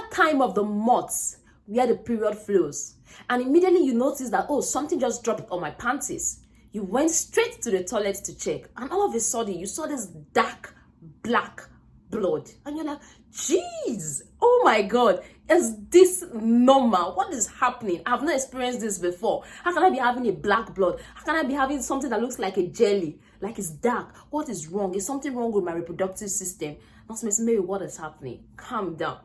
that time of the months where the period flows, and immediately you notice that, oh, something just dropped on my panties. You went straight to the toilet to check, and all of a sudden you saw this dark black blood, and you're like, jeez, oh my god, is this normal? What is happening? I've not experienced this before. How can I be having a black blood? How can I be having something that looks like a jelly, like it's dark? What is wrong? Is something wrong with my reproductive system? Nurse Miss Mary, what is happening? Calm down.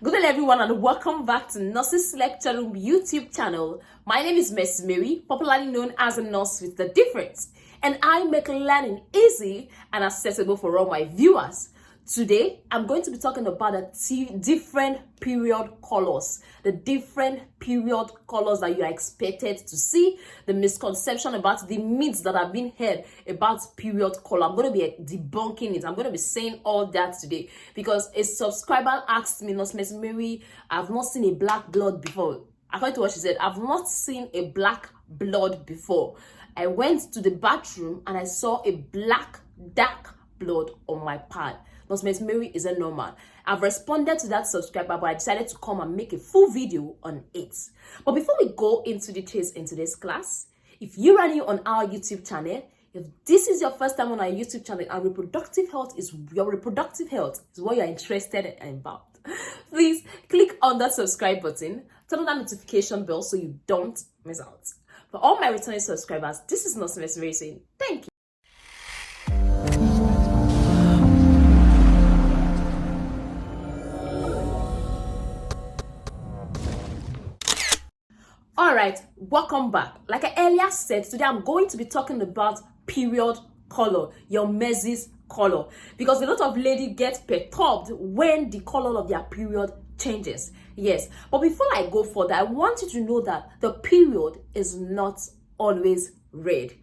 Good day everyone, and welcome back to Nurses Lecture Room YouTube channel. My name is Miss Mary, popularly known as a nurse with the difference, and I make learning easy and accessible for all my viewers. Today, I'm going to be talking about the different period colors, the different period colors that you are expected to see, the misconception about the myths that have been heard about period color. I'm going to be debunking it. I'm going to be saying all that today because a subscriber asked me, Nurse Miss Mary, I've not seen a black blood before. According to what she said, I've not seen a black blood before. I went to the bathroom and I saw a black, dark blood on my pad. Nurse Miss Mary, is it normal? I've responded to that subscriber, but I decided to come and make a full video on it. But before we go into the chase in today's class, if you are new on our YouTube channel, if this is your first time on our YouTube channel and reproductive health is what you're interested in about, please click on that subscribe button, turn on that notification bell so you don't miss out. For all my returning subscribers, this is Nurse Miss Mary saying thank you. Alright, welcome back. Like I earlier said, today I'm going to be talking about period color, your menses color, because a lot of ladies get perturbed when the color of their period changes. Yes, but before I go further, I want you to know that the period is not always red.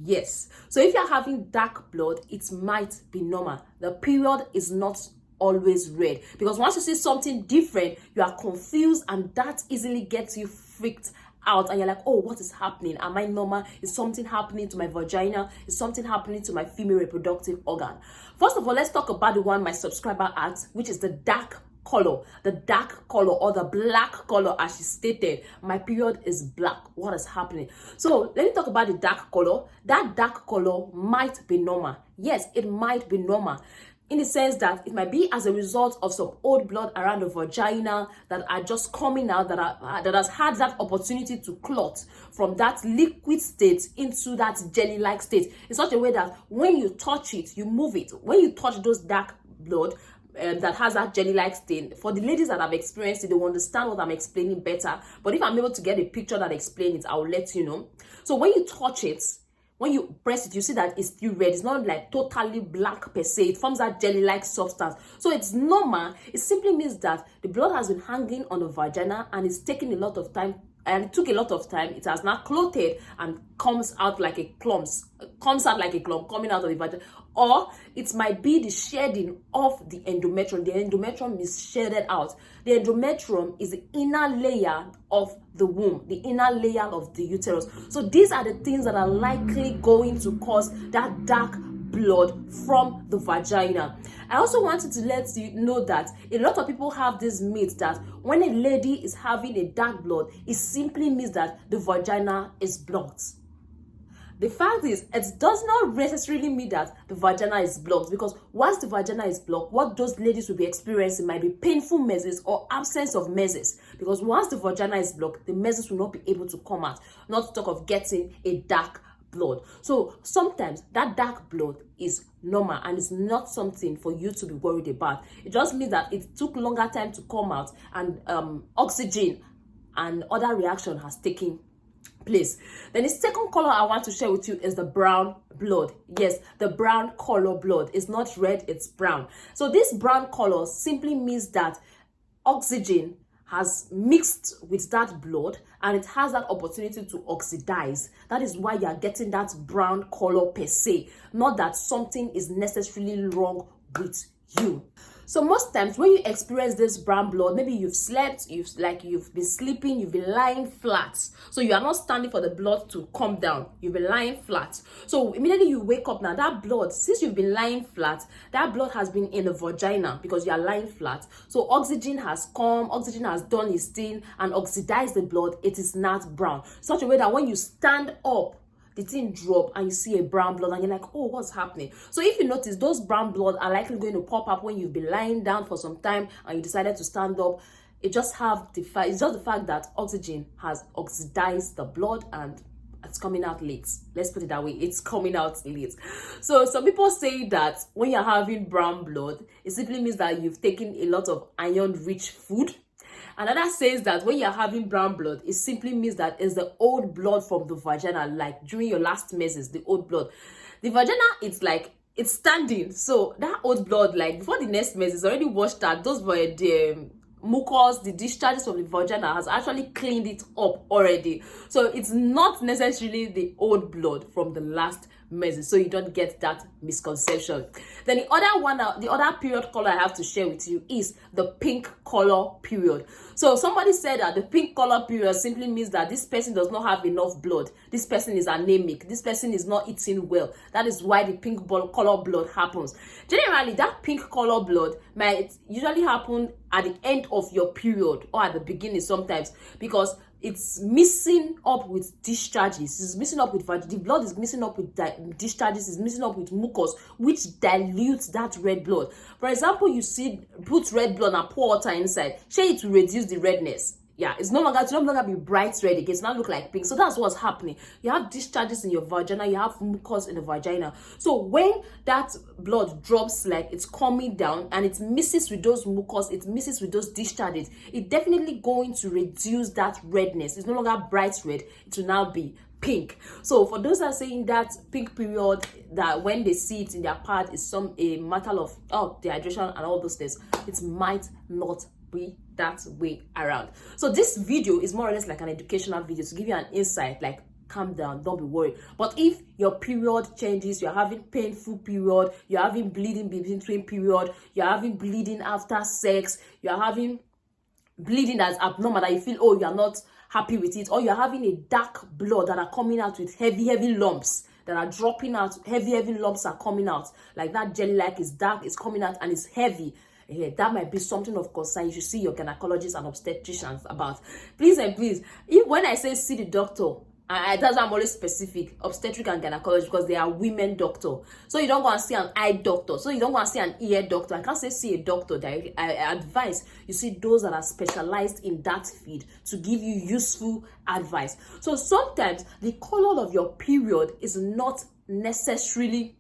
Yes, so if you're having dark blood, it might be normal. The period is not always red, because once you see something different, you are confused, and that easily gets you freaked out, and you're like, oh, what is happening? Am I normal? Is something happening to my vagina? Is something happening to my female reproductive organ? First of all, let's talk about the one my subscriber asked, which is the dark color, or the black color. As she stated, my period is black. What is happening? So let me talk about the dark color. That dark color might be normal. Yes, it might be normal, in the sense that it might be as a result of some old blood around the vagina that are just coming out, that has had that opportunity to clot from that liquid state into that jelly-like state in such a way that when you touch it, you move it. When you touch those dark blood that has that jelly-like stain, for the ladies that have experienced it, they will understand what I'm explaining better. But if I'm able to get a picture that explains it, I will let you know. So when you touch it, when you press it, you see that it's still red. It's not like totally black per se. It forms that jelly-like substance. So it's normal. It simply means that the blood has been hanging on the vagina and it's taking a lot of time. And it took a lot of time. It has now clotted and comes out like a clump, coming out of the vagina. Or it might be the shedding of the endometrium. The endometrium is shedded out. The endometrium is the inner layer of the womb, the inner layer of the uterus. So these are the things that are likely going to cause that dark blood from the vagina. I also wanted to let you know that a lot of people have this myth that when a lady is having a dark blood, it simply means that the vagina is blocked. The fact is, it does not necessarily mean that the vagina is blocked, because once the vagina is blocked, what those ladies will be experiencing might be painful menses or absence of menses, because once the vagina is blocked, the menses will not be able to come out, not to talk of getting a dark blood. So sometimes that dark blood is normal and it's not something for you to be worried about. It just means that it took longer time to come out, and oxygen and other reaction has taken place. Then the second color I want to share with you is the brown blood. Yes, the brown color blood is not red, it's brown. So this brown color simply means that oxygen has mixed with that blood and it has that opportunity to oxidize. That is why you are getting that brown color per se, not that something is necessarily wrong with you. So most times when you experience this brown blood, maybe you've slept, you've been sleeping, you've been lying flat. So you are not standing for the blood to come down. You've been lying flat. So immediately you wake up now, that blood, since you've been lying flat, that blood has been in the vagina because you are lying flat. So oxygen has come, oxygen has done its thing and oxidized the blood. It is not brown. Such a way that when you stand up, the thing drop and you see a brown blood and you're like, oh, what's happening? So if you notice, those brown blood are likely going to pop up when you've been lying down for some time and you decided to stand up. It's just the fact that oxygen has oxidized the blood and it's coming out late. Let's put it that way. It's coming out late. So some people say that when you're having brown blood, it simply means that you've taken a lot of iron-rich food. Another says that when you're having brown blood, it simply means that it's the old blood from the vagina, like during your last menses, the old blood. The vagina, it's like, it's standing. So that old blood, like before the next menses, already washed out. Those were the mucus, the discharges from the vagina has actually cleaned it up already. So it's not necessarily the old blood from the last menses, so you don't get that misconception. Then the other period color I have to share with you is the pink color period. So somebody said that the pink color period simply means that this person does not have enough blood. This person is anemic. This person is not eating well. That is why the pink color blood happens. Generally, that pink color blood might usually happen at the end of your period or at the beginning sometimes, because it's missing up with discharges. It's missing up with the blood is missing up with discharges. Is missing up with mucus, which dilutes that red blood. For example, you put red blood and pour water inside. Say it will reduce the redness. Yeah, it's no longer be bright red again. It's not look like pink. So that's what's happening. You have discharges in your vagina. You have mucus in the vagina. So when that blood drops, like it's coming down and it misses with those mucus, it misses with those discharges, it's definitely going to reduce that redness. It's no longer bright red. It will now be pink. So for those that are saying that pink period, that when they see it in their pad is a matter of dehydration and all those things, it might not be that way around. So this video is more or less like an educational video to give you an insight, like calm down, don't be worried. But if your period changes, you're having painful period, you're having bleeding between period, you're having bleeding after sex, you're having bleeding that's abnormal, that you feel, oh, you're not happy with it, or you're having a dark blood that are coming out with heavy lumps that are dropping out, heavy lumps are coming out, like that jelly like is dark, it's coming out and it's heavy. Yeah, that might be something of concern. You should see your gynecologists and obstetricians about. Please and please, when I say see the doctor, that's why I'm always specific, obstetric and gynecology, because they are women doctor. So you don't go and see an eye doctor. So you don't go and see an ear doctor. I can't say see a doctor directly. I advise you see those that are specialized in that field to give you useful advice. So sometimes the color of your period is not necessarily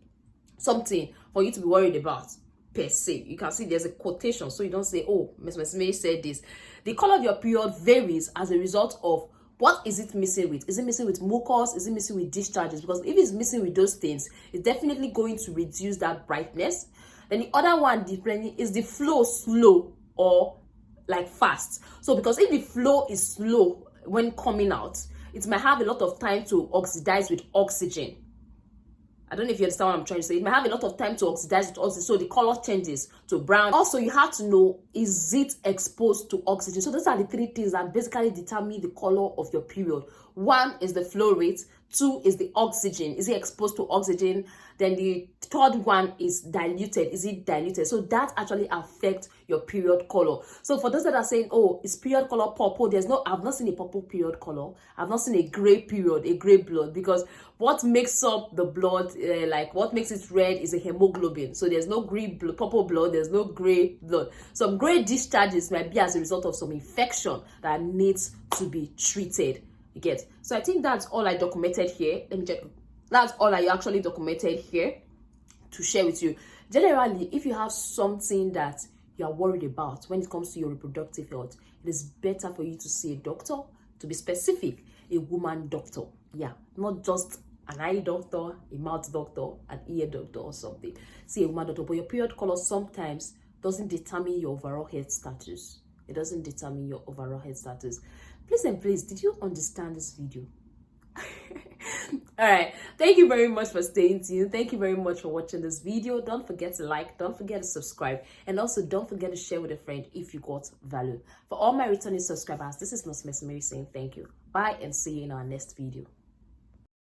something for you to be worried about per se. You can see there's a quotation, so you don't say, oh, Ms. May said this. The color of your period varies as a result of what is it missing with. Is it missing with mucus? Is it missing with discharges? Because if it's missing with those things, it's definitely going to reduce that brightness. Then the other one, depending, is the flow slow or like fast. So because if the flow is slow when coming out, it might have a lot of time to oxidize with oxygen. I don't know if you understand what I'm trying to say. It might have a lot of time to oxidize with oxygen, so the color changes to brown. Also, you have to know, is it exposed to oxygen? So those are the three things that basically determine the color of your period. One is the flow rate. Two is the oxygen. Is it exposed to oxygen? Then the third one is diluted. Is it diluted? So that actually affects your period color. So for those that are saying, oh, is period color purple? I've not seen a purple period color. I've not seen a gray period, a gray blood, because what makes up the blood, like what makes it red, is a hemoglobin. So there's no purple blood, there's no gray blood. Some gray discharges might be as a result of some infection that needs to be treated. You get? So I think that's all I documented here. Let me check. That's all I actually documented here to share with you. Generally, if you have something that you are worried about when it comes to your reproductive health, it is better for you to see a doctor, to be specific, a woman doctor. Yeah, not just an eye doctor, a mouth doctor, an ear doctor or something. See a woman doctor. But your period color sometimes doesn't determine your overall health status. It doesn't determine your overall health status. Please and please, did you understand this video? All right, thank you very much for staying tuned. Thank you very much for watching this video. Don't forget to like, don't forget to subscribe, and also don't forget to share with a friend if you got value. For all my returning subscribers, this is Nonsense Mary saying thank you. Bye, and see you in our next video.